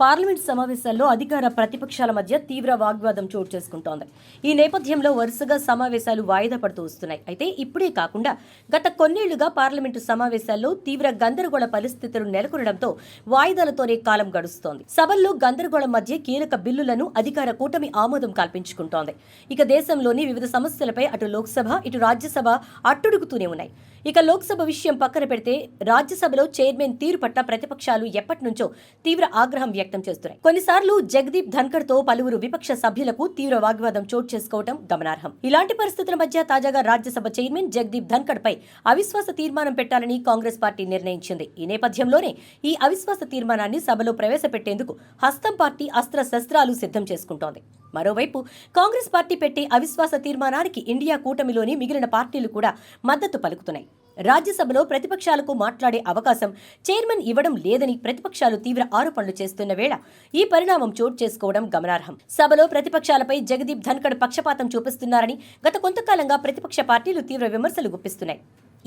Parliament సమావేశాల్లో అధికార ప్రతిపక్షాల మధ్య తీవ్ర వాగ్వాదం చోటు చేసుకుంటోంది. ఈ నేపథ్యంలో వరుసగా సమావేశాలు వాయిదా పడుతూ వస్తున్నాయి. అయితే ఇప్పుడే కాకుండా గత కొన్నేళ్లుగా పార్లమెంటు సమావేశాల్లో తీవ్ర గందరగోళ పరిస్థితులు నెలకొనడంతో వాయిదాలతోనే కాలం గడుస్తోంది. సభల్లో గందరగోళం మధ్య కీలక బిల్లులను అధికార కూటమి ఆమోదం కల్పించుకుంటోంది. ఇక దేశంలోని వివిధ సమస్యలపై అటు లోక్సభ ఇటు రాజ్యసభ అట్టుడుగుతూనే ఉన్నాయి. ఇక లోక్సభ విషయం పక్కన పెడితే రాజ్యసభలో చైర్మన్ తీరు పట్ల ప్రతిపక్షాలు ఎప్పటి నుంచో తీవ్ర ఆగ్రహం వ్యక్తం చేస్తున్నాయి. కొన్నిసార్లు జగదీప్ ధన్కడ్ తో పలువురు విపక్ష సభ్యులకు తీవ్ర వాగ్వాదం చోటు చేసుకోవడం గమనార్హం. ఇలాంటి పరిస్థితుల మధ్య తాజాగా రాజ్యసభ చైర్మన్ జగదీప్ ధన్కడ్ పై అవిశ్వాస తీర్మానం పెట్టాలని కాంగ్రెస్ పార్టీ నిర్ణయించింది. ఈ నేపథ్యంలోనే ఈ అవిశ్వాస తీర్మానాన్ని సభలో ప్రవేశపెట్టేందుకు హస్తం పార్టీ అస్త్రశస్త్రాలు సిద్ధం చేసుకుంటోంది. మరోవైపు కాంగ్రెస్ పార్టీ పెట్టే అవిశ్వాస తీర్మానానికి ఇండియా కూటమిలోని మిగిలిన పార్టీలు కూడా మద్దతు పలుకుతున్నాయి. రాజ్యసభలో ప్రతిపక్షాలకు మాట్లాడే అవకాశం చైర్మన్ ఇవ్వడం లేదని ప్రతిపక్షాలు తీవ్ర ఆరోపణలు చేస్తున్న వేళ ఈ పరిణామం చోటు చేసుకోవడం గమనార్హం. సభలో ప్రతిపక్షాలపై జగదీప్ ధన్కడ్ పక్షపాతం చూపిస్తున్నారని గత కొంతకాలంగా ప్రతిపక్ష పార్టీలు తీవ్ర విమర్శలు గుప్పిస్తున్నాయి.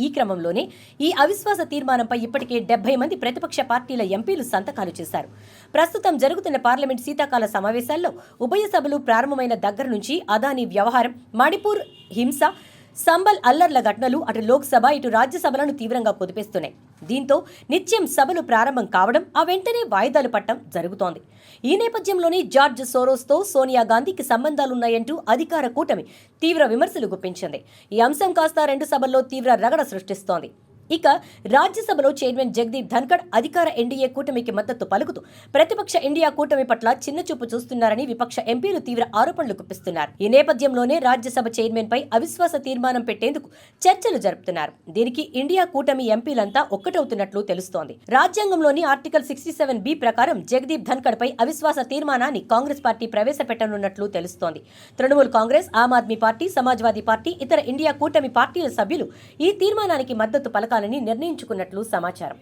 ఈ క్రమంలోనే ఈ అవిశ్వాస తీర్మానంపై ఇప్పటికే 70 మంది ప్రతిపక్ష పార్టీల ఎంపీలు సంతకాలు చేశారు. ప్రస్తుతం జరుగుతున్న పార్లమెంట్ శీతాకాల సమావేశాల్లో ఉభయ సభలు ప్రారంభమైన దగ్గర నుంచి అదానీ వ్యవహారం, మణిపూర్ హింస, సంబల్ అల్లర్ల ఘటనలు అటు లోక్సభ ఇటు రాజ్యసభలను తీవ్రంగా కుదిపేస్తున్నాయి. దీంతో నిత్యం సభలు ప్రారంభం కావడం ఆ వెంటనే వాయిదాలు పట్టడం జరుగుతోంది. ఈ నేపథ్యంలోనే జార్జ్ సోరోస్తో సోనియా గాంధీకి సంబంధాలున్నాయంటూ అధికార కూటమి తీవ్ర విమర్శలు గుప్పించింది. ఈ అంశం కాస్త రెండు సభల్లో తీవ్ర రగడ సృష్టిస్తోంది. ఇక రాజ్యసభలో చైర్మన్ జగదీప్ ధన్కడ్ అధికార ఎన్డీఏ కూటమికి మద్దతు పలుకుతూ ప్రతిపక్ష ఇండియా కూటమి పట్ల చిన్నచూపు చూస్తున్నారని విపక్ష ఎంపీలు తీవ్ర ఆరోపణలు గుప్పిస్తున్నారు. ఈ నేపథ్యంలోనే రాజ్యసభ చైర్మన్ పై అవిశ్వాస తీర్మానం పెట్టేందుకు చర్చలు జరుపుతున్నారు. దీనికి ఇండియా కూటమి ఎంపీలంతా ఒక్కటవుతున్నట్లు తెలుస్తోంది. రాజ్యాంగంలోని ఆర్టికల్ 67B ప్రకారం జగదీప్ ధన్కడ్ పై అవిశ్వాస తీర్మానాన్ని కాంగ్రెస్ పార్టీ ప్రవేశపెట్టనున్నట్లు తెలుస్తోంది. తృణమూల్ కాంగ్రెస్, ఆమ్ ఆద్మీ పార్టీ, సమాజ్వాదీ పార్టీ, ఇతర ఇండియా కూటమి పార్టీల సభ్యులు ఈ తీర్మానానికి మద్దతు పలకాలని నిర్ణయించుకున్నట్లు సమాచారం.